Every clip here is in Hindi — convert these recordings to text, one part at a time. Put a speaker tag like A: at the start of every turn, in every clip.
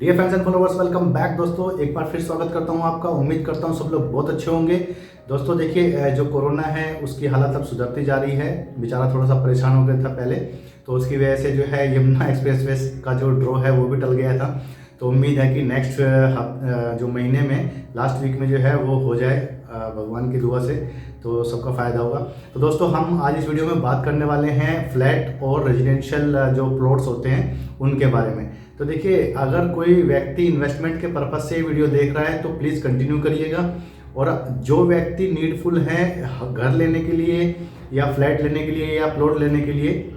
A: Dear fans and followers, welcome back दोस्तों। एक बार फिर स्वागत करता हूं आपका। उम्मीद करता हूं सब लोग बहुत अच्छे होंगे। दोस्तों देखिए, जो कोरोना है उसकी हालत अब सुधरती जा रही है। बेचारा थोड़ा सा परेशान हो गया था पहले, तो उसकी वजह से जो है यमुना एक्सप्रेसवे का जो ड्रॉ है वो भी टल गया था। तो उम्मीद है कि नेक्स्ट जो महीने में लास्ट वीक में जो है वो हो जाए, भगवान की दुआ से, तो सबका फ़ायदा होगा। तो दोस्तों हम आज इस वीडियो में बात करने वाले हैं फ्लैट और रेजिडेंशियल जो प्लॉट्स होते हैं उनके बारे में। तो देखिए, अगर कोई व्यक्ति इन्वेस्टमेंट के पर्पज़ से वीडियो देख रहा है तो प्लीज़ कंटिन्यू करिएगा। और जो व्यक्ति नीडफुल है घर लेने के लिए या फ्लैट लेने के लिए या प्लॉट लेने के लिए,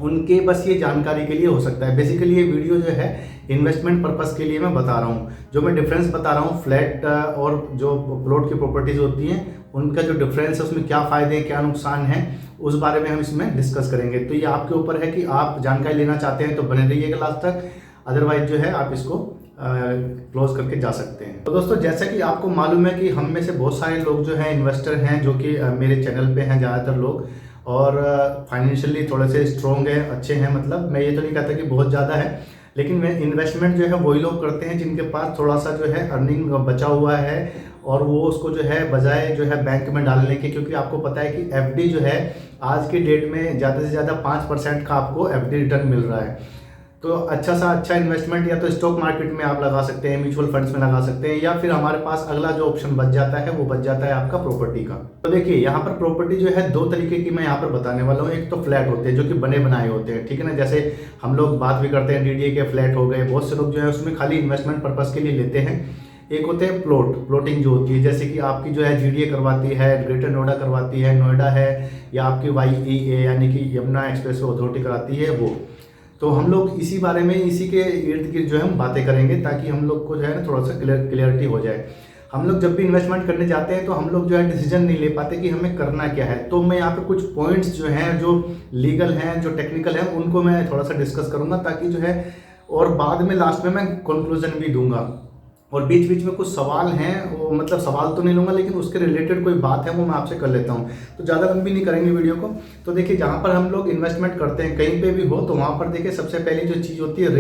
A: उनके बस ये जानकारी के लिए हो सकता है। बेसिकली ये वीडियो जो है इन्वेस्टमेंट पर्पस के लिए मैं बता रहा हूँ। जो मैं डिफरेंस बता रहा हूँ फ्लैट और जो प्लॉट की प्रॉपर्टीज़ होती हैं उनका जो डिफरेंस है, उसमें क्या फ़ायदे हैं क्या नुकसान है, उस बारे में हम इसमें डिस्कस करेंगे। तो ये आपके ऊपर है कि आप जानकारी लेना चाहते हैं तो बने रहिएगा लास्ट तक, अदरवाइज जो है आप इसको क्लोज करके जा सकते हैं। तो दोस्तों जैसा कि आपको मालूम है कि हम में से बहुत सारे लोग जो हैं इन्वेस्टर हैं, जो कि मेरे चैनल पे हैं ज़्यादातर लोग, और फाइनेंशियली थोड़े से स्ट्रॉन्ग हैं, अच्छे हैं। मतलब मैं ये तो नहीं कहता कि बहुत ज़्यादा है, लेकिन इन्वेस्टमेंट जो है वही लोग करते हैं जिनके पास थोड़ा सा जो है अर्निंग बचा हुआ है, और वो उसको जो है बजाय जो है बैंक में डालने के, क्योंकि आपको पता है कि एफडी जो है आज की डेट में ज़्यादा से ज़्यादा 5% का आपको एफडी रिटर्न मिल रहा है। तो अच्छा सा अच्छा इन्वेस्टमेंट या तो स्टॉक मार्केट में आप लगा सकते हैं, म्यूचुअल फंड्स में लगा सकते हैं, या फिर हमारे पास अगला जो ऑप्शन बच जाता है वो बच जाता है आपका प्रॉपर्टी का। तो देखिए, यहाँ पर प्रॉपर्टी जो है दो तरीके की मैं यहाँ पर बताने वाला हूँ। एक तो फ्लैट होते हैं जो कि बने बनाए होते हैं, ठीक है ना। जैसे हम लोग बात भी करते हैं डीडीए के फ्लैट हो गए, बहुत से लोग जो है उसमें खाली इन्वेस्टमेंट पर्पज़ के लिए लेते हैं। एक होते हैं प्लॉटिंग जो होती है, जैसे कि आपकी जो है जीडीए करवाती है, ग्रेटर नोएडा करवाती है, नोएडा है, या आपकी वाईईए यानी कि यमुना एक्सप्रेसवे अथॉरिटी कराती है वो। तो हम लोग इसी बारे में, इसी के इर्द गिर्द जो है हम बातें करेंगे, ताकि हम लोग को जो है ना थोड़ा सा क्लियरिटी हो जाए। हम लोग जब भी इन्वेस्टमेंट करने जाते हैं तो हम लोग जो है डिसीजन नहीं ले पाते कि हमें करना क्या है। तो मैं यहाँ पे कुछ पॉइंट्स जो हैं, जो लीगल हैं, जो टेक्निकल हैं, उनको मैं थोड़ा सा डिस्कस करूँगा, ताकि जो है, और बाद में लास्ट में मैं कंक्लूजन भी दूंगा। और बीच बीच में कुछ सवाल हैं, वो मतलब सवाल तो नहीं लूँगा, लेकिन उसके रिलेटेड कोई बात है वो मैं आपसे कर लेता हूँ। तो ज़्यादा लंबी नहीं करेंगे वीडियो को। तो देखिए, जहाँ पर हम लोग इन्वेस्टमेंट करते हैं कहीं पे भी हो, तो वहाँ पर देखिए सबसे पहली जो चीज़ होती है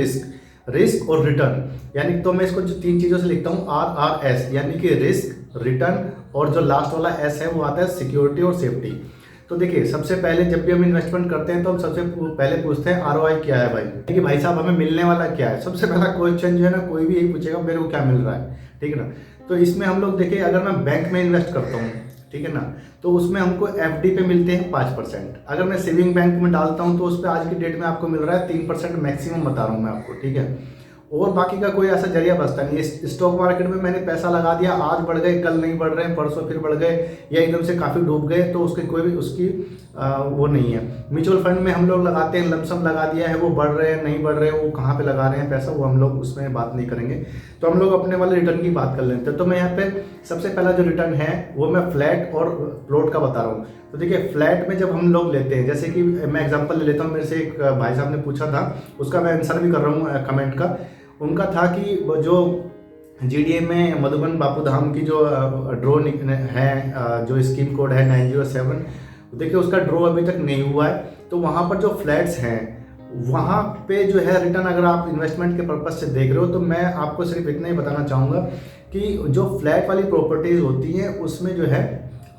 A: रिस्क और रिटर्न। यानी तो मैं इसको जो तीन चीज़ों से लिखता हूँ RRS, यानी कि रिस्क, रिटर्न, और जो लास्ट वाला S है वो आता है सिक्योरिटी और सेफ्टी। तो देखिए, सबसे पहले जब भी हम इन्वेस्टमेंट करते हैं तो हम सबसे पहले पूछते हैं ROI क्या है भाई, कि भाई साहब हमें मिलने वाला क्या है। सबसे पहला क्वेश्चन जो है ना, कोई भी यही पूछेगा मेरे को क्या मिल रहा है, ठीक है ना। तो इसमें हम लोग देखिए, अगर मैं बैंक में इन्वेस्ट करता हूँ, ठीक है ना, तो उसमें हमको एफडी पे मिलते हैं 5%। अगर मैं सेविंग बैंक में डालता हूँ तो उस पर आज की डेट में आपको मिल रहा है 3% मैक्सिमम, बता रहा हूँ मैं आपको, ठीक है। और बाकी का कोई ऐसा जरिया बचता नहीं। स्टॉक मार्केट में मैंने पैसा लगा दिया, आज बढ़ गए, कल नहीं बढ़ रहे हैं, परसों फिर बढ़ गए, या एकदम से काफ़ी डूब गए, तो उसके कोई भी उसकी वो नहीं है। म्यूचुअल फंड में हम लोग लगाते हैं, लमसम लगा दिया है, वो बढ़ रहे हैं नहीं बढ़ रहे हैं, वो कहाँ पे लगा रहे हैं पैसा, वो हम लोग उसमें बात नहीं करेंगे। तो हम लोग अपने वाले रिटर्न की बात कर लेते हैं। तो मैं यहाँ पे सबसे पहला जो रिटर्न है वो मैं फ्लैट और प्लॉट का बता रहा हूँ। तो देखिए, फ्लैट में जब हम लोग लेते हैं, जैसे कि मैं एग्जांपल ले लेता हूँ, मेरे से एक भाई साहब ने पूछा था, उसका मैं आंसर भी कर रहा हूँ कमेंट का। उनका था कि जो जीडीए में मधुबन बापू धाम की जो ड्रॉ है, जो स्कीम कोड है 907, देखिए उसका ड्रॉ अभी तक नहीं हुआ है। तो वहाँ पर जो फ्लैट्स हैं वहाँ पे जो है रिटर्न, अगर आप इन्वेस्टमेंट के पर्पज़ से देख रहे हो, तो मैं आपको सिर्फ इतना ही बताना चाहूँगा कि जो फ्लैट वाली प्रॉपर्टीज़ होती हैं उसमें जो है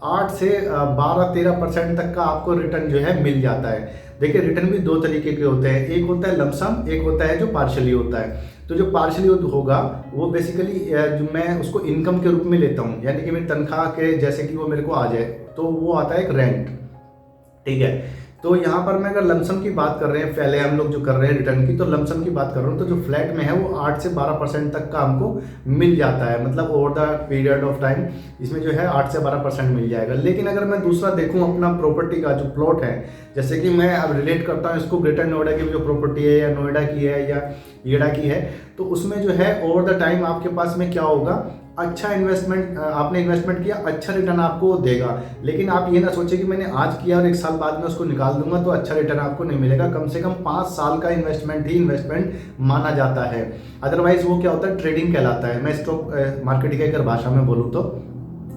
A: 8 से 12-13% तक का आपको रिटर्न जो है मिल जाता है। देखिए, रिटर्न भी दो तरीके के होते हैं, एक होता है लमसम, एक होता है जो पार्शली होता है। तो जो पार्शली होगा वो बेसिकली जो मैं उसको इनकम के रूप में लेता हूँ, यानी कि मेरी तनख्वाह के जैसे कि वो मेरे को आ जाए, तो वो आता है एक रेंट, ठीक है। तो यहाँ पर मैं अगर लमसम की बात कर रहे हैं, पहले हम लोग जो कर रहे हैं रिटर्न की, तो लमसम की बात कर रहा हूँ, तो जो फ्लैट में है वो 8 से 12% तक का हमको मिल जाता है। मतलब over the period of time इसमें जो है 8 से 12% मिल जाएगा। लेकिन अगर मैं दूसरा देखूँ अपना प्रॉपर्टी का जो प्लॉट है, जैसे कि मैं अब रिलेट करता हूँ इसको ग्रेटर नोएडा की जो प्रॉपर्टी है, या नोएडा की है, या येड़ा की है, तो उसमें जो है ओवर द टाइम आपके पास में क्या होगा, अच्छा इन्वेस्टमेंट, आपने इन्वेस्टमेंट किया, अच्छा रिटर्न आपको देगा। लेकिन आप ये ना सोचें कि मैंने आज किया और 1 साल बाद में उसको निकाल दूंगा तो अच्छा रिटर्न आपको नहीं मिलेगा। कम से कम 5 साल का इन्वेस्टमेंट ही इन्वेस्टमेंट माना जाता है, अदरवाइज वो क्या होता है, ट्रेडिंग कहलाता है। मैं स्टॉक मार्केट की अगर भाषा में बोलूँ तो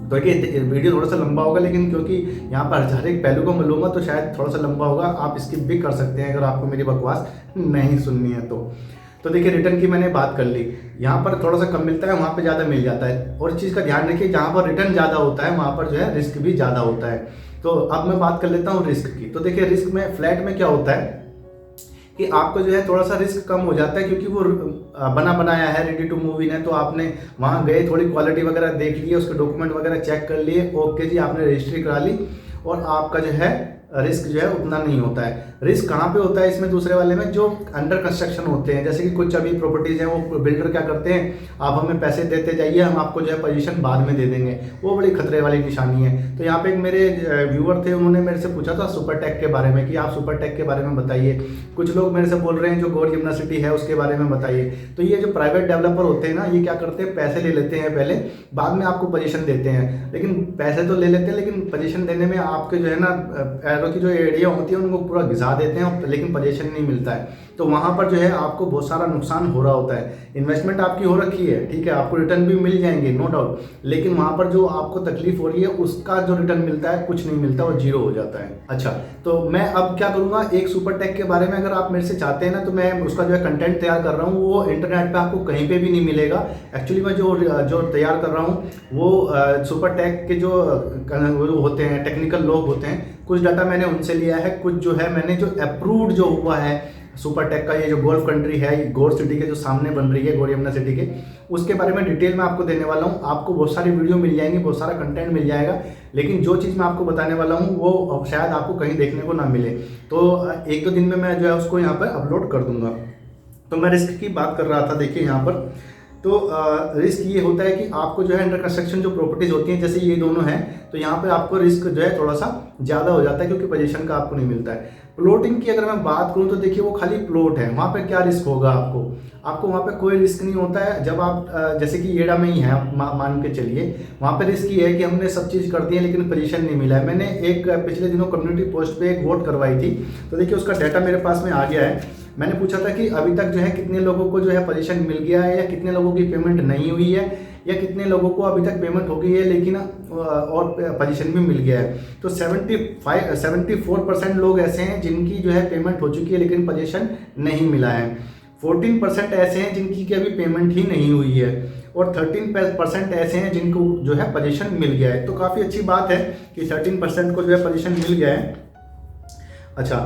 A: देखिए, वीडियो थोड़ा सा लंबा होगा, लेकिन क्योंकि यहाँ पर हर एक पहलू को मिलूंगा तो शायद थोड़ा सा लंबा होगा। आप स्किप भी कर सकते हैं अगर आपको मेरी बकवास नहीं सुननी है तो। तो देखिए रिटर्न की मैंने बात कर ली, यहाँ पर थोड़ा सा कम मिलता है, वहाँ पे ज़्यादा मिल जाता है। और इस चीज़ का ध्यान रखिए, जहाँ पर रिटर्न ज़्यादा होता है वहाँ पर जो है रिस्क भी ज़्यादा होता है। तो अब मैं बात कर लेता हूँ रिस्क की। तो देखिए रिस्क में फ्लैट में क्या होता है कि आपको जो है थोड़ा सा रिस्क कम हो जाता है, क्योंकि वो बना बनाया है, रेडी टू मूव इन है। तो आपने वहाँ गए, थोड़ी क्वालिटी वगैरह देख लिए, उसके डॉक्यूमेंट वगैरह चेक कर लिए, ओके जी, आपने रजिस्ट्री करा ली, और आपका जो है रिस्क जो है उतना नहीं होता है। रिस्क कहाँ पे होता है इसमें, दूसरे वाले में जो अंडर कंस्ट्रक्शन होते हैं, जैसे कि कुछ अभी प्रॉपर्टीज हैं, वो बिल्डर क्या करते हैं, आप हमें पैसे देते जाइए, हम आपको जो है पोजीशन बाद में दे देंगे। वो बड़ी खतरे वाली निशानी है। तो यहाँ पे एक मेरे व्यूअर थे, उन्होंने मेरे से पूछा था सुपरटेक के बारे में कि आप सुपरटेक के बारे में बताइए। कुछ लोग मेरे से बोल रहे हैं जो गौर यमुना सिटी है उसके बारे में बताइए। तो ये जो प्राइवेट डेवलपर होते हैं ना, ये क्या करते हैं, पैसे ले लेते हैं पहले, बाद में आपको पोजीशन देते हैं। लेकिन पैसे तो ले लेते हैं, लेकिन पोजीशन देने में आपके जो है ना एरो की जो एरिया होती है उनको पूरा घिसा देते हैं, लेकिन पोजीशन नहीं मिलता है। तो वहाँ पर जो है आपको बहुत सारा नुकसान हो रहा होता है। इन्वेस्टमेंट आपकी हो रखी है, ठीक है, आपको रिटर्न भी मिल जाएंगे नो डाउट, लेकिन वहाँ पर जो आपको तकलीफ हो रही है उसका जो रिटर्न मिलता है कुछ नहीं मिलता, वो जीरो हो जाता है। अच्छा, तो मैं अब क्या करूँगा, एक सुपरटेक के बारे में अगर आप मेरे से चाहते हैं ना, तो मैं उसका जो है कंटेंट तैयार कर रहा हूँ, वो इंटरनेट पर आपको कहीं पर भी नहीं मिलेगा। एक्चुअली मैं जो तैयार कर रहा हूँ वो सुपरटेक के जो होते हैं टेक्निकल लोग होते हैं, कुछ डाटा मैंने उनसे लिया है, कुछ जो है मैंने जो अप्रूव्ड जो हुआ है सुपरटेक का, ये जो गोल्फ कंट्री है गौर सिटी के जो सामने बन रही है, गौर यमुना सिटी के, उसके बारे में डिटेल में आपको देने वाला हूँ। आपको बहुत सारी वीडियो मिल जाएंगी, बहुत सारा कंटेंट मिल जाएगा, लेकिन जो चीज़ मैं आपको बताने वाला हूँ वो शायद आपको कहीं देखने को ना मिले। तो एक दो दिन में मैं जो है उसको यहाँ पर अपलोड कर दूंगा। तो मैं रिस्क की बात कर रहा था, देखिए यहाँ पर तो रिस्क ये होता है कि आपको जो है अंडर कंस्ट्रक्शन जो प्रॉपर्टीज होती हैं, जैसे ये दोनों हैं, तो यहाँ पे आपको रिस्क जो है थोड़ा सा ज़्यादा हो जाता है, क्योंकि पोजीशन का आपको नहीं मिलता है। प्लॉटिंग की अगर मैं बात करूँ तो देखिए वो खाली प्लॉट है, वहाँ पे क्या रिस्क होगा आपको वहाँ पे कोई रिस्क नहीं होता है। जब आप जैसे कि येड़ा में ही है, मान के चलिए, वहाँ पे रिस्क ये है कि हमने सब चीज़ कर दी है लेकिन पोजीशन नहीं मिला है। मैंने एक पिछले दिनों कम्युनिटी पोस्ट पे एक वोट करवाई थी, तो देखिए उसका डाटा मेरे पास में आ गया है। मैंने पूछा था कि अभी तक जो है कितने लोगों को जो है पोजीशन मिल गया है, या कितने लोगों की पेमेंट नहीं हुई है, या कितने लोगों को अभी तक पेमेंट हो गई है लेकिन और पोजीशन भी मिल गया है। तो 74% लोग ऐसे हैं जिनकी जो है पेमेंट हो चुकी है लेकिन पोजीशन नहीं मिला है। 14% ऐसे हैं जिनकी की अभी पेमेंट ही नहीं हुई है, और 13% ऐसे हैं जिनको जो है पोजीशन मिल गया है। तो काफ़ी अच्छी बात है कि 13% को जो है पोजीशन मिल गया है। अच्छा,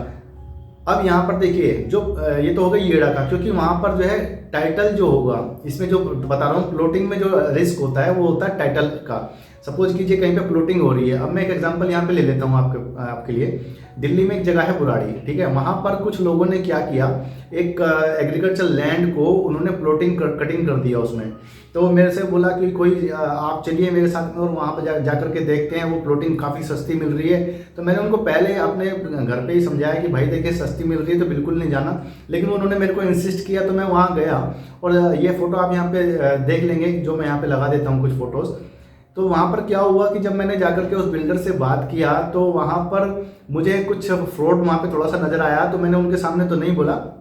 A: अब यहाँ पर देखिए जो ये तो हो गई येड़ा का, क्योंकि वहाँ पर जो है टाइटल जो होगा, इसमें जो बता रहा हूँ प्लॉटिंग में जो रिस्क होता है वो होता है टाइटल का। सपोज कीजिए कहीं पे प्लॉटिंग हो रही है, अब मैं एक एग्जांपल यहाँ पे ले लेता हूँ आपके लिए। दिल्ली में एक जगह है बुराड़ी, ठीक है, वहाँ पर कुछ लोगों ने क्या किया, एक एग्रीकल्चर लैंड को उन्होंने प्लॉटिंग कटिंग कर दिया उसमें। तो मेरे से बोला कि कोई आप चलिए मेरे साथ में और वहाँ पर जा करके देखते हैं, वो प्लॉटिंग काफ़ी सस्ती मिल रही है। तो मैंने उनको पहले अपने घर पे ही समझाया कि भाई देखिए सस्ती मिल रही है तो बिल्कुल नहीं जाना, लेकिन उन्होंने मेरे को इंसिस्ट किया, तो मैं वहाँ गया। और ये फ़ोटो आप यहाँ पे देख लेंगे, जो मैं यहाँ पे लगा देता हूँ कुछ फ़ोटोज़। तो वहाँ पर क्या हुआ कि जब मैंने जाकर के उस बिल्डर से बात किया, तो वहाँ पर मुझे कुछ फ्रॉड वहाँ पे थोड़ा सा नज़र आया। तो मैंने उनके सामने तो नहीं बोला,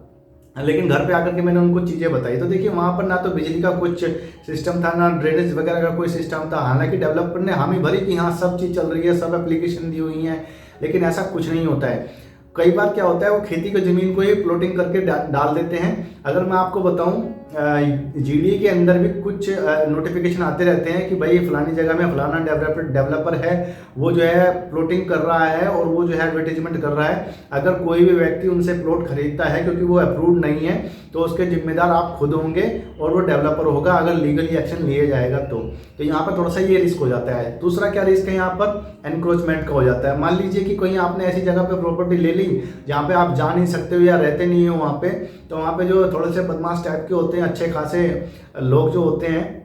A: लेकिन घर पे आकर के मैंने उनको चीज़ें बताई। तो देखिए वहाँ पर ना तो बिजली का कुछ सिस्टम था, ना ड्रेनेज वगैरह का कोई सिस्टम था। हालांकि डेवलपर ने हामी भरी कि हाँ सब चीज़ चल रही है, सब एप्लीकेशन दी हुई हैं, लेकिन ऐसा कुछ नहीं होता है। कई बार क्या होता है, वो खेती की ज़मीन को ही प्लॉटिंग करके डाल देते हैं। अगर मैं आपको बताऊं, जीडीए के अंदर भी कुछ नोटिफिकेशन आते रहते हैं कि भाई फलानी जगह में फलाना डेवलपर है, वो जो है प्लॉटिंग कर रहा है और वो जो है एडवर्टीजमेंट कर रहा है। अगर कोई भी व्यक्ति उनसे प्लॉट खरीदता है क्योंकि वो अप्रूव्ड नहीं है, तो उसके जिम्मेदार आप खुद होंगे और वो डेवलपर होगा, अगर लीगली एक्शन लिया जाएगा तो यहाँ पर थोड़ा सा ये रिस्क हो जाता है। दूसरा क्या रिस्क है यहाँ पर, एनक्रोचमेंट का हो जाता है। मान लीजिए कि कहीं आपने ऐसी जगह पर प्रॉपर्टी ले ली जहाँ पे आप जा नहीं सकते हो या रहते नहीं हो वहाँ पे, तो वहाँ पे जो थोड़े से बदमाश टाइप के होते हैं, अच्छे खासे लोग जो होते हैं,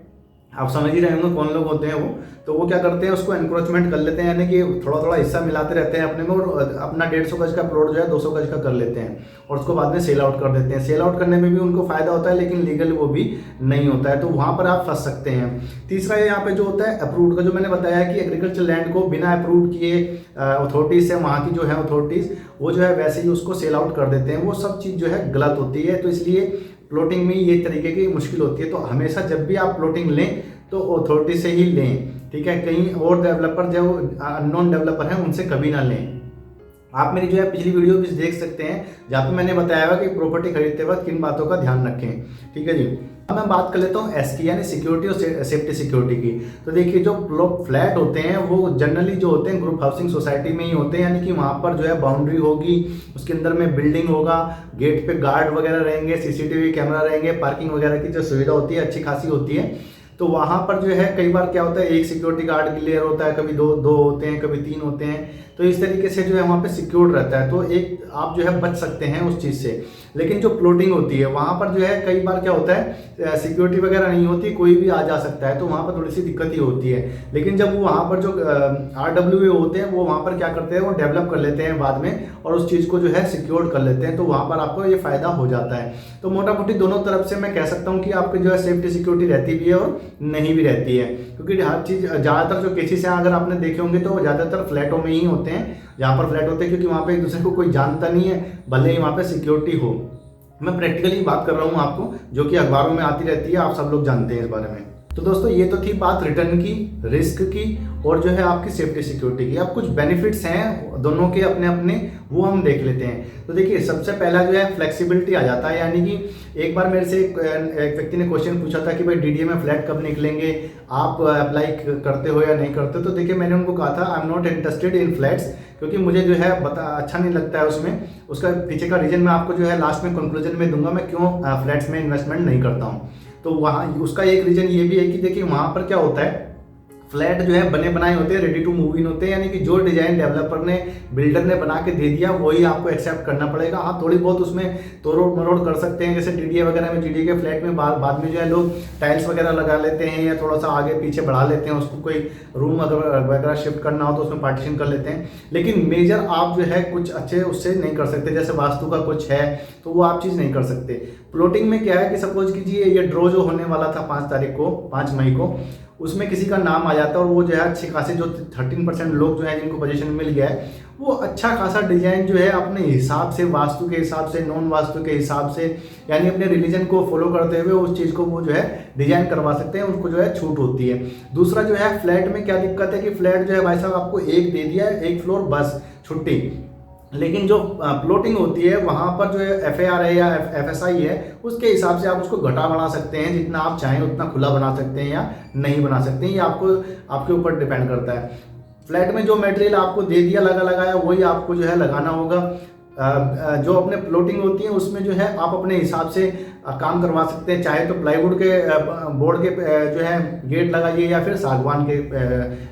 A: आप समझ ही रहे होंगे कौन लोग होते हैं वो, तो वो क्या करते हैं, उसको एनक्रोचमेंट कर लेते हैं, यानी कि थोड़ा थोड़ा हिस्सा मिलाते रहते हैं अपने में, और अपना 150 गज का प्लॉट जो है 200 गज का कर लेते हैं और उसको बाद में सेल आउट कर देते हैं। सेल आउट करने में भी उनको फायदा होता है, लेकिन लीगल वो भी नहीं होता है, तो वहाँ पर आप फंस सकते हैं। तीसरा यहाँ पे जो होता है अप्रूव्ड का, जो मैंने बताया है कि एग्रीकल्चर लैंड को बिना अप्रूव किए अथॉरिटीज से, वहाँ की जो है अथॉरिटीज़, वो जो है वैसे ही उसको सेल आउट कर देते हैं। वो सब चीज़ जो है गलत होती है, तो इसलिए प्लॉटिंग में ये तरीके की मुश्किल होती है। तो हमेशा जब भी आप प्लॉटिंग लें तो अथॉरिटी से ही लें, ठीक है, कहीं और डेवलपर जो अननोन डेवलपर हैं उनसे कभी ना लें। आप मेरी जो है पिछली वीडियो भी देख सकते हैं, जहाँ पे मैंने बताया हुआ कि प्रॉपर्टी खरीदते वक्त किन बातों का ध्यान रखें। ठीक है जी। अब मैं बात कर लेता हूँ एस की, यानी सिक्योरिटी और सेफ्टी सिक्योरिटी की। तो देखिए, जो फ्लैट होते हैं वो जनरली जो होते हैं ग्रुप हाउसिंग सोसाइटी में ही होते हैं, यानी कि वहाँ पर जो है बाउंड्री होगी, उसके अंदर में बिल्डिंग होगा, गेट पे गार्ड वगैरह रहेंगे, सीसीटीवी कैमरा रहेंगे, पार्किंग वगैरह की जो सुविधा होती है अच्छी खासी होती है। तो वहाँ पर जो है कई बार क्या होता है, एक सिक्योरिटी गार्ड क्लियर होता है, कभी दो होते हैं, कभी 3 होते हैं। तो इस तरीके से जो है वहाँ पे सिक्योर्ड रहता है, तो एक आप जो है बच सकते हैं उस चीज़ से। लेकिन जो प्लॉटिंग होती है वहाँ पर जो है कई बार क्या होता है, सिक्योरिटी वगैरह नहीं होती, कोई भी आ जा सकता है, तो वहाँ पर थोड़ी सी दिक्कत ही होती है। लेकिन जब वो वहाँ पर जो RWA होते हैं वो वहाँ पर क्या करते हैं, वो डेवलप कर लेते हैं बाद में और उस चीज़ को जो है सिक्योर्ड कर लेते हैं, तो वहाँ पर आपको ये फ़ायदा हो जाता है। तो मोटा मोटी दोनों तरफ से मैं कह सकता हूँ कि आपकी जो है सेफ्टी सिक्योरिटी रहती भी है और नहीं भी रहती है, क्योंकि हर चीज़ ज़्यादातर जो केसेस हैं अगर आपने देखे होंगे तो ज़्यादातर फ्लैटों में ही होते हैं, जहाँ पर फ्लैट होते हैं, क्योंकि वहाँ पे एक दूसरे को कोई जानता नहीं है, भले ही वहाँ पे सिक्योरिटी हो। मैं प्रैक्टिकली बात कर रहा हूँ आपको, जो कि अखबारों में आती रहती है, आप सब लोग जानते हैं इस बारे में। तो दोस्तों ये तो थी बात रिटर्न की, रिस्क की और जो है आपकी सेफ्टी सिक्योरिटी की। अब कुछ बेनिफिट्स हैं दोनों के अपने अपने, वो हम देख लेते हैं। तो देखिए, सबसे पहला जो है फ्लेक्सिबिलिटी आ जाता है, यानी कि एक बार मेरे से एक व्यक्ति ने क्वेश्चन पूछा था कि भाई DDA में फ्लैट कब निकलेंगे, आप अप्लाई करते हो या नहीं करते। तो देखिए, मैंने उनको कहा था I am not interested in flats, क्योंकि मुझे जो है अच्छा नहीं लगता है उसमें। उसका पीछे का रीज़न मैं आपको जो है लास्ट में कंक्लूजन में दूंगा, मैं क्यों फ्लैट्स में इन्वेस्टमेंट नहीं करता हूँ। तो वहाँ उसका एक रीज़न ये भी है कि देखिए, वहाँ पर क्या होता है, फ्लैट जो है बने बनाए होते हैं, रेडी टू मूव इन होते हैं, यानी कि जो डिजाइन डेवलपर ने बिल्डर ने बना के दे दिया वही आपको एक्सेप्ट करना पड़ेगा। हाँ, थोड़ी बहुत उसमें तोड़ मरोड़ कर सकते हैं, जैसे DDA वगैरह में, DDA के फ्लैट में बाद में जो है लोग टाइल्स वगैरह लगा लेते हैं या थोड़ा सा आगे पीछे बढ़ा लेते हैं, उसको कोई रूम अगर वगैरह शिफ्ट करना हो तो उसमें पार्टीशन कर लेते हैं। लेकिन मेजर आप जो है कुछ अच्छे उससे नहीं कर सकते, जैसे वास्तु का कुछ है तो वो आप चीज़ नहीं कर सकते। प्लॉटिंग में क्या है कि सपोज कीजिए ये ड्रॉ जो होने वाला था 5 मई को, उसमें किसी का नाम आ जाता है और वो जो है अच्छे खासे जो 13% लोग जो है जिनको पोजीशन मिल गया है, वो अच्छा खासा डिजाइन जो है अपने हिसाब से, वास्तु के हिसाब से, नॉन वास्तु के हिसाब से, यानी अपने रिलीजन को फॉलो करते हुए उस चीज़ को वो जो है डिजाइन करवा सकते हैं, उनको जो है छूट होती है। दूसरा जो है फ्लैट में क्या दिक्कत है कि फ्लैट जो है भाई साहब आपको एक दे दिया है, एक फ्लोर बस छुट्टी। लेकिन जो प्लॉटिंग होती है वहाँ पर जो है FAR है या FSI है, उसके हिसाब से आप उसको घटा बढ़ा सकते हैं, जितना आप चाहें उतना खुला बना सकते हैं या नहीं बना सकते हैं, ये आपके ऊपर डिपेंड करता है। फ्लैट में जो मटेरियल आपको दे दिया लगाया वही आपको जो है लगाना होगा। जो अपने प्लॉटिंग होती है उसमें जो है आप अपने हिसाब से काम करवा सकते हैं, चाहे तो प्लाईवुड के बोर्ड के जो है गेट लगाइए या फिर सागवान के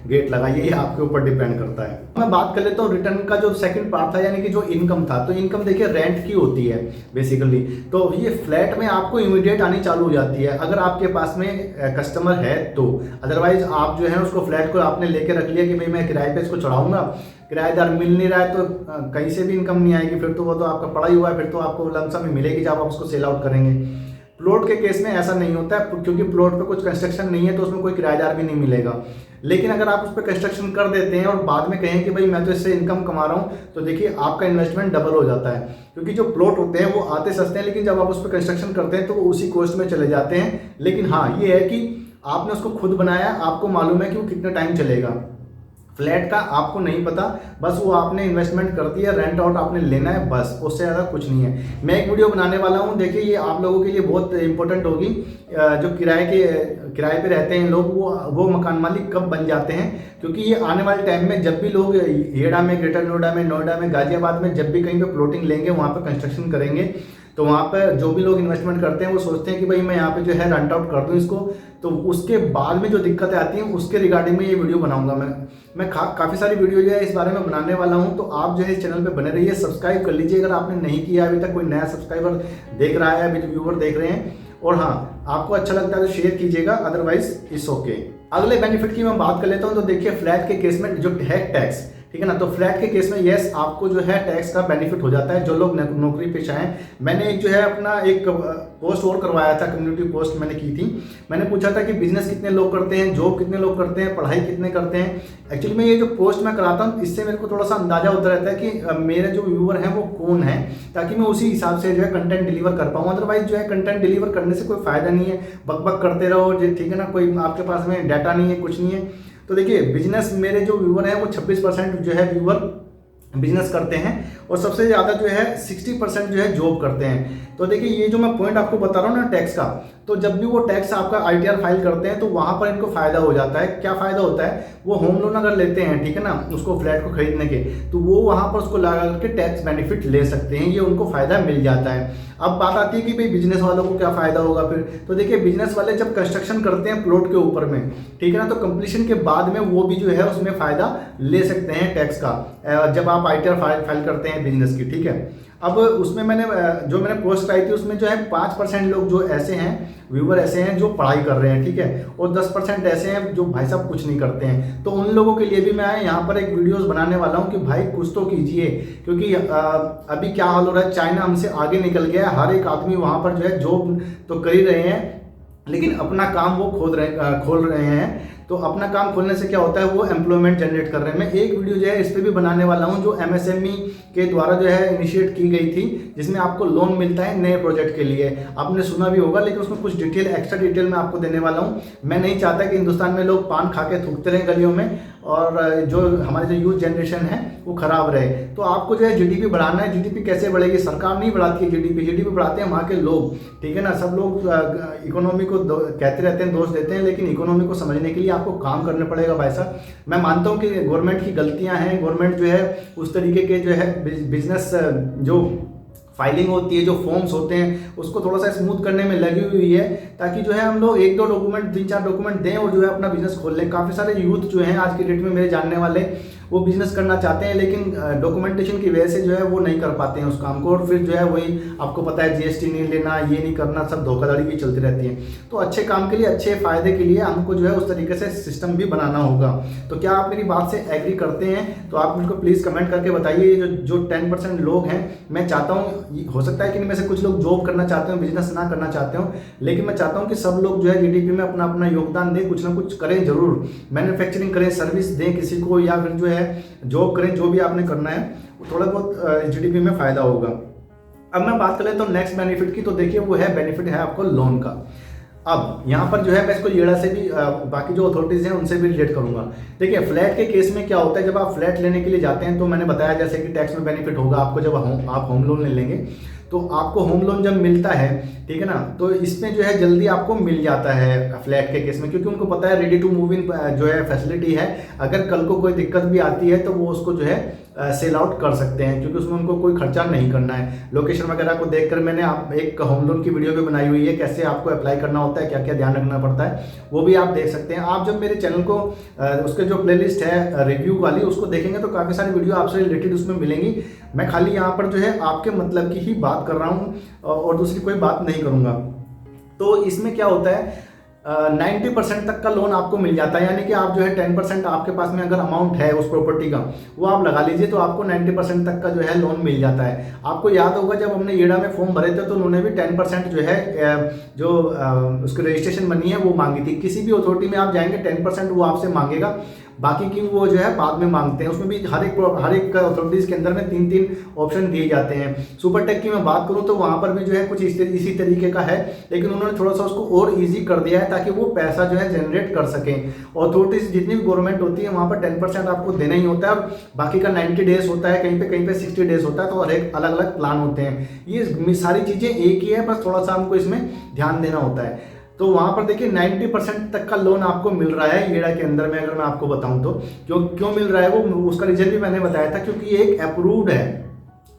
A: गेट लगाइए, ये आपके ऊपर डिपेंड करता है। मैं बात कर लेता हूँ रिटर्न का जो सेकंड पार्ट था, यानी कि जो इनकम था। तो इनकम देखिए रेंट की होती है बेसिकली, तो ये फ्लैट में आपको इमीडिएट आनी चालू हो जाती है अगर आपके पास में कस्टमर है तो। अदरवाइज आप जो है उसको फ्लैट को आपने लेके रख लिया कि भाई मैं किराए पे इसको चढ़ाऊंगा, किराएदार मिल नहीं रहा है तो कहीं से भी इनकम नहीं आएगी, फिर तो वो तो आपका पड़ा ही हुआ है, फिर तो आपको लमसम ही मिलेगी जब आप उसको सेल आउट करेंगे। प्लॉट के केस में ऐसा नहीं होता है, क्योंकि प्लॉट पे कुछ कंस्ट्रक्शन नहीं है तो उसमें कोई किराएदार भी नहीं मिलेगा। लेकिन अगर आप उस पर कंस्ट्रक्शन कर देते हैं और बाद में कहें कि भाई मैं तो इससे इनकम कमा रहा हूँ, तो देखिए आपका इन्वेस्टमेंट डबल हो जाता है। क्योंकि जो प्लॉट होते हैं वो आते सस्ते हैं, लेकिन जब आप उस पर कंस्ट्रक्शन करते हैं तो वो उसी कॉस्ट में चले जाते हैं। लेकिन हाँ, ये है कि आपने उसको खुद बनाया, आपको मालूम है कि वो कितना टाइम चलेगा। फ्लैट का आपको नहीं पता, बस वो आपने इन्वेस्टमेंट कर दिया, रेंट आउट आपने लेना है, बस उससे ज़्यादा कुछ नहीं है। मैं एक वीडियो बनाने वाला हूँ, देखिए ये आप लोगों के लिए बहुत इंपॉर्टेंट होगी। जो किराए पे रहते हैं लोग, वो मकान मालिक कब बन जाते हैं, क्योंकि ये आने वाले टाइम में जब भी लोग हेड़ा में, ग्रेटर नोएडा में, गाजियाबाद में जब भी कहीं पे प्लॉटिंग लेंगे, वहाँ पर कंस्ट्रक्शन करेंगे, तो वहाँ पर जो भी लोग इन्वेस्टमेंट करते हैं वो सोचते हैं कि भाई मैं यहाँ पे जो है रेंट आउट कर दूँ इसको। तो उसके बाद में जो दिक्कतें आती हैं उसके रिगार्डिंग में ये वीडियो बनाऊंगा मैं काफ़ी सारी वीडियो जो है इस बारे में बनाने वाला हूँ। तो आप जो है इस चैनल पे बने रहिए, सब्सक्राइब कर लीजिए अगर आपने नहीं किया अभी तक, कोई नया सब्सक्राइबर देख रहा है, अभी व्यूवर देख रहे हैं। और हाँ, आपको अच्छा लगता है तो शेयर कीजिएगा, अदरवाइज इट्स ओके। अगले बेनिफिट की मैं बात कर लेता हूँ। तो देखिए फ्लैट के केस में जो है टैक्स, ठीक है ना, तो फ्लैट के केस में यस आपको जो है टैक्स का बेनिफिट हो जाता है जो लोग नौकरी पेशा हैं। मैंने एक जो है अपना एक पोस्ट और करवाया था, कम्युनिटी पोस्ट मैंने की थी। मैंने पूछा था कि बिजनेस कितने लोग करते हैं, जॉब कितने लोग करते हैं, पढ़ाई कितने करते हैं। एक्चुअली में ये जो पोस्ट मैं कराता हूँ इससे मेरे को थोड़ा सा अंदाजा होता रहता है कि मेरे जो व्यूअर हैं वो कौन है, ताकि मैं उसी हिसाब से जो है कंटेंट डिलीवर कर पाऊँ। अदरवाइज जो है कंटेंट डिलीवर करने से कोई फायदा नहीं है, बक करते रहो, ठीक है ना, कोई आपके पास में डाटा नहीं है, कुछ नहीं है। तो देखिए बिजनेस, मेरे जो व्यूअर हैं वो 26% जो है व्यूअर बिजनेस करते हैं और सबसे ज़्यादा जो है 60% जो है जॉब करते हैं। तो देखिए ये जो मैं पॉइंट आपको बता रहा हूँ ना टैक्स का, तो जब भी वो टैक्स आपका ITR फाइल करते हैं तो वहाँ पर इनको फ़ायदा हो जाता है। क्या फ़ायदा होता है, वो होम लोन अगर लेते हैं, ठीक है ना, उसको फ्लैट को खरीदने के, तो वो वहाँ पर उसको लगा करके टैक्स बेनिफिट ले सकते हैं, ये उनको फ़ायदा मिल जाता है। अब बात आती है कि भाई बिजनेस वालों को क्या फ़ायदा होगा फिर। तो देखिए बिजनेस वाले जब कंस्ट्रक्शन करते हैं प्लॉट के ऊपर में, ठीक है ना, तो कंप्लीशन के बाद में वो भी जो है उसमें फ़ायदा ले सकते हैं टैक्स का, जब आप ITR फाइल करते हैं बिजनेस की, ठीक है। अब उसमें मैंने पोस्ट कराई थी, उसमें जो है 5% लोग जो ऐसे हैं, व्यूवर ऐसे हैं जो पढ़ाई कर रहे हैं, ठीक है, और 10% ऐसे हैं जो भाई साहब कुछ नहीं करते हैं। तो उन लोगों के लिए भी मैं यहाँ पर एक वीडियोस बनाने वाला हूँ कि भाई कुछ तो कीजिए, क्योंकि अभी क्या हाल हो रहा है, चाइना हमसे आगे निकल गया है। हर एक आदमी वहाँ पर जो है जॉब तो कर ही रहे हैं, लेकिन अपना काम वो खोल रहे हैं। तो अपना काम खोलने से क्या होता है, वो एम्प्लॉयमेंट जनरेट कर रहे हैं। मैं एक वीडियो जो है इस पर भी बनाने वाला हूँ, जो MSME के द्वारा जो है इनिशिएट की गई थी, जिसमें आपको लोन मिलता है नए प्रोजेक्ट के लिए। आपने सुना भी होगा, लेकिन उसमें कुछ डिटेल, एक्स्ट्रा डिटेल मैं आपको देने वाला हूँ। मैं नहीं चाहता कि हिंदुस्तान में लोग पान खा के थूकते रहें गलियों में, और जो हमारी जो यूथ जनरेशन है वो खराब रहे। तो आपको जो है GDP बढ़ाना है। GDP कैसे बढ़ेगी, सरकार नहीं बढ़ाती है GDP बढ़ाते हैं वहाँ के लोग, ठीक है ना। सब लोग इकोनॉमी को कहते रहते हैं, दोष देते हैं, लेकिन इकोनॉमी को समझने के लिए आपको काम करना पड़ेगा भाई साहब। मैं मानता हूँ कि गवर्नमेंट की गलतियाँ हैं, गवर्नमेंट जो है उस तरीके के जो है बिजनेस जो फाइलिंग होती है, जो फॉर्म्स होते हैं, उसको थोड़ा सा स्मूथ करने में लगी हुई है, ताकि जो है हम लोग 1-2 डॉक्यूमेंट, 3-4 डॉक्यूमेंट दें और जो है अपना बिजनेस खोल लें। काफ़ी सारे यूथ जो हैं आज की डेट में मेरे जानने वाले, वो बिजनेस करना चाहते हैं, लेकिन डॉक्यूमेंटेशन की वजह से जो है वो नहीं कर पाते हैं उस काम को, और फिर जो है वही आपको पता है GST नहीं लेना, ये नहीं करना, सब धोखाधड़ी की चलती रहती है। तो अच्छे काम के लिए, अच्छे फायदे के लिए हमको जो है उस तरीके से सिस्टम भी बनाना होगा। तो क्या आप मेरी बात से एग्री करते हैं? तो आप मुझको प्लीज़ कमेंट करके बताइए। जो 10% लोग हैं, मैं चाहता हूँ, हो सकता है कि इनमें से कुछ लोग जॉब करना चाहते हो, बिजनेस ना करना चाहते हो, लेकिन मैं चाहता हूँ कि सब लोग जो है GDP में अपना अपना योगदान दें, कुछ ना कुछ करें जरूर। मैन्युफैक्चरिंग करें, सर्विस दें किसी को, या फिर जो है जॉब करें, जो भी आपने करना है, थोड़ा बहुत GDP में फ़ायदा होगा। अब मैं बात कर लेता हूँ नेक्स्ट बेनिफिट की। तो देखिए वो है बेनिफिट है आपको लोन का। अब यहाँ पर जो है मैं इसको येड़ा से भी बाकी जो अथॉरिटीज़ हैं उनसे भी रिलेट करूँगा। देखिए फ्लैट के केस में क्या होता है, जब आप फ्लैट लेने के लिए जाते हैं, तो मैंने बताया जैसे कि टैक्स में बेनिफिट होगा आपको जब आप होम लोन ले लेंगे, तो आपको होम लोन जब मिलता है, ठीक है ना, तो इसमें जो है जल्दी आपको मिल जाता है फ्लैट के केस में, क्योंकि उनको पता है रेडी टू मूव इन जो है फैसिलिटी है। अगर कल को कोई दिक्कत भी आती है तो वो उसको जो है सेल आउट कर सकते हैं, क्योंकि उसमें उनको कोई खर्चा नहीं करना है। लोकेशन वगैरह को देखकर मैंने आप एक होम लोन की वीडियो भी बनाई हुई है, कैसे आपको अप्लाई करना होता है, क्या क्या ध्यान रखना पड़ता है, वो भी आप देख सकते हैं। आप जब मेरे चैनल को उसके जो प्लेलिस्ट है रिव्यू वाली, उसको देखेंगे तो काफ़ी सारी वीडियो आपसे रिलेटेड उसमें मिलेंगी। मैं खाली यहाँ पर जो है आपके मतलब की ही बात कर रहा हूँ और दूसरी कोई बात नहीं करूँगा। तो इसमें क्या होता है, 90% तक का लोन आपको मिल जाता है, यानी कि आप जो है 10% आपके पास में अगर अमाउंट है उस प्रॉपर्टी का, वो आप लगा लीजिए, तो आपको 90% तक का जो है लोन मिल जाता है। आपको याद होगा जब हमने येड़ा में फॉर्म भरे थे, तो उन्होंने भी 10% जो है जो उसकी रजिस्ट्रेशन बनी है वो मांगी थी। किसी भी अथॉरिटी में आप जाएंगे 10% वो आपसे मांगेगा, बाकी की वो जो है बाद में मांगते हैं। उसमें भी हर एक अथॉरिटीज़ के अंदर में 3-3 ऑप्शन दिए जाते हैं। सुपरटेक की मैं बात करूं तो वहाँ पर भी जो है कुछ इसी तरीके का है, लेकिन उन्होंने थोड़ा सा उसको और इजी कर दिया है ताकि वो पैसा जो है जनरेट कर सकें। अथॉरिटीज़ जितनी भी गवर्नमेंट होती है वहाँ पर 10% आपको देना ही होता है, बाकी का 90 डेज होता है, कहीं पे 60 डेज होता है। तो हर एक अलग अलग प्लान होते हैं। ये सारी चीज़ें एक ही है, बस थोड़ा सा हमको इसमें ध्यान देना होता है। तो वहाँ पर देखिए 90% तक का लोन आपको मिल रहा है येड़ा के अंदर में। अगर मैं आपको बताऊं तो क्यों मिल रहा है, वो उसका रीजन भी मैंने बताया था, क्योंकि ये एक अप्रूव्ड है।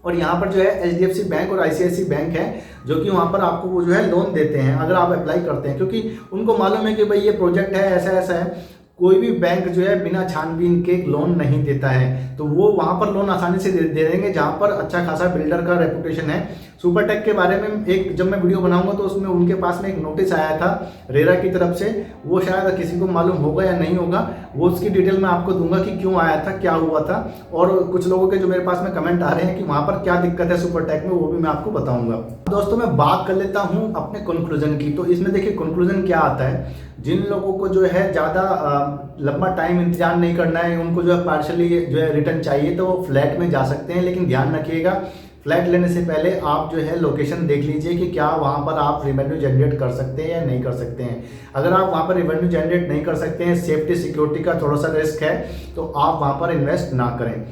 A: और यहाँ पर जो है HDFC बैंक और ICICI बैंक है, जो कि वहाँ पर आपको वो जो है लोन देते हैं अगर आप अप्लाई करते हैं, क्योंकि उनको मालूम है कि भाई ये प्रोजेक्ट है, ऐसा ऐसा है। कोई भी बैंक जो है बिना छानबीन के लोन नहीं देता है, तो वो वहाँ पर लोन आसानी से दे देंगे जहाँ पर अच्छा खासा बिल्डर का रेपुटेशन है। सुपरटेक के बारे में एक जब मैं वीडियो बनाऊंगा तो उसमें उनके पास में एक नोटिस आया था रेरा की तरफ से, वो शायद किसी को मालूम होगा या नहीं होगा, वो उसकी डिटेल मैं आपको दूंगा कि क्यों आया था, क्या हुआ था, और कुछ लोगों के जो मेरे पास में कमेंट आ रहे हैं कि वहाँ पर क्या दिक्कत है सुपरटेक में, वो भी मैं आपको बताऊंगा। दोस्तों मैं बात कर लेता हूँ अपने कंक्लूजन की। तो इसमें देखिए कंक्लूजन क्या आता है, जिन लोगों को जो है ज़्यादा लंबा टाइम इंतजार नहीं करना है, उनको जो है पार्शली जो है रिटर्न चाहिए, तो वो फ्लैट में जा सकते हैं। लेकिन ध्यान रखिएगा फ्लैट लेने से पहले आप जो है लोकेशन देख लीजिए कि क्या वहाँ पर आप रेवेन्यू जनरेट कर सकते हैं या नहीं कर सकते हैं। अगर आप वहाँ पर रेवेन्यू जनरेट नहीं कर सकते हैं, सेफ्टी सिक्योरिटी का थोड़ा सा रिस्क है, तो आप वहाँ पर इन्वेस्ट ना करें।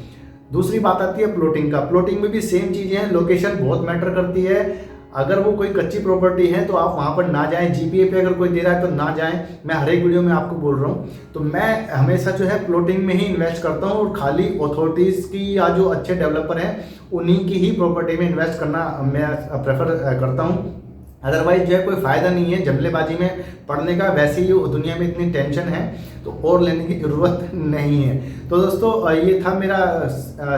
A: दूसरी बात आती है प्लॉटिंग का। प्लॉटिंग में भी सेम चीज़ें हैं, लोकेशन बहुत मैटर करती है। अगर वो कोई कच्ची प्रॉपर्टी है तो आप वहाँ पर ना जाएं, जीपीए पे अगर कोई दे रहा है तो ना जाएं। मैं हर एक वीडियो में आपको बोल रहा हूँ। तो मैं हमेशा जो है प्लॉटिंग में ही इन्वेस्ट करता हूँ और खाली अथॉरिटीज़ की या जो अच्छे डेवलपर हैं उन्हीं की ही प्रॉपर्टी में इन्वेस्ट करना मैं प्रेफर करता हूँ। अदरवाइज जो है कोई फ़ायदा नहीं है जमलेबाजी में पढ़ने का। वैसे ही दुनिया में इतनी टेंशन है तो और लेने की ज़रूरत नहीं है। तो दोस्तों ये था मेरा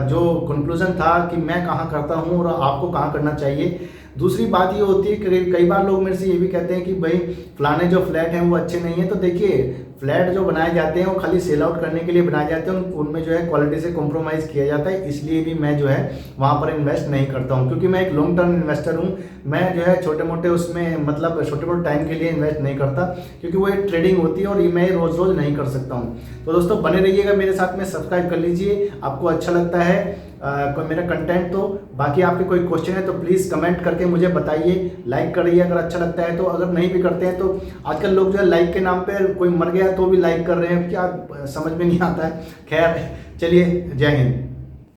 A: जो कंक्लूजन था कि मैं कहाँ करता हूँ और आपको कहाँ करना चाहिए। दूसरी बात ये होती है कि कई बार लोग मेरे से ये भी कहते हैं कि भाई फलाने जो फ्लैट हैं वो अच्छे नहीं हैं। तो देखिए फ्लैट जो बनाए जाते हैं वो खाली सेल आउट करने के लिए बनाए जाते हैं, उनमें जो है क्वालिटी से कॉम्प्रोमाइज़ किया जाता है। इसलिए भी मैं जो है वहाँ पर इन्वेस्ट नहीं करता हूँ, क्योंकि मैं एक लॉन्ग टर्म इन्वेस्टर हूँ। मैं जो है छोटे मोटे उसमें मतलब छोटे मोटे टाइम के लिए इन्वेस्ट नहीं करता, क्योंकि वो एक ट्रेडिंग होती है और ये मैं रोज़ रोज़ नहीं कर सकता हूँ। तो दोस्तों बने रहिएगा मेरे साथ में, सब्सक्राइब कर लीजिए आपको अच्छा लगता है कोई मेरा कंटेंट। तो बाकी आपके कोई क्वेश्चन है तो प्लीज़ कमेंट करके मुझे बताइए, लाइक करिए अगर अच्छा लगता है तो। अगर नहीं भी करते हैं तो आजकल लोग जो है लाइक के नाम पे कोई मर गया तो भी लाइक कर रहे हैं, क्या समझ में नहीं आता है। खैर चलिए, जय हिंद।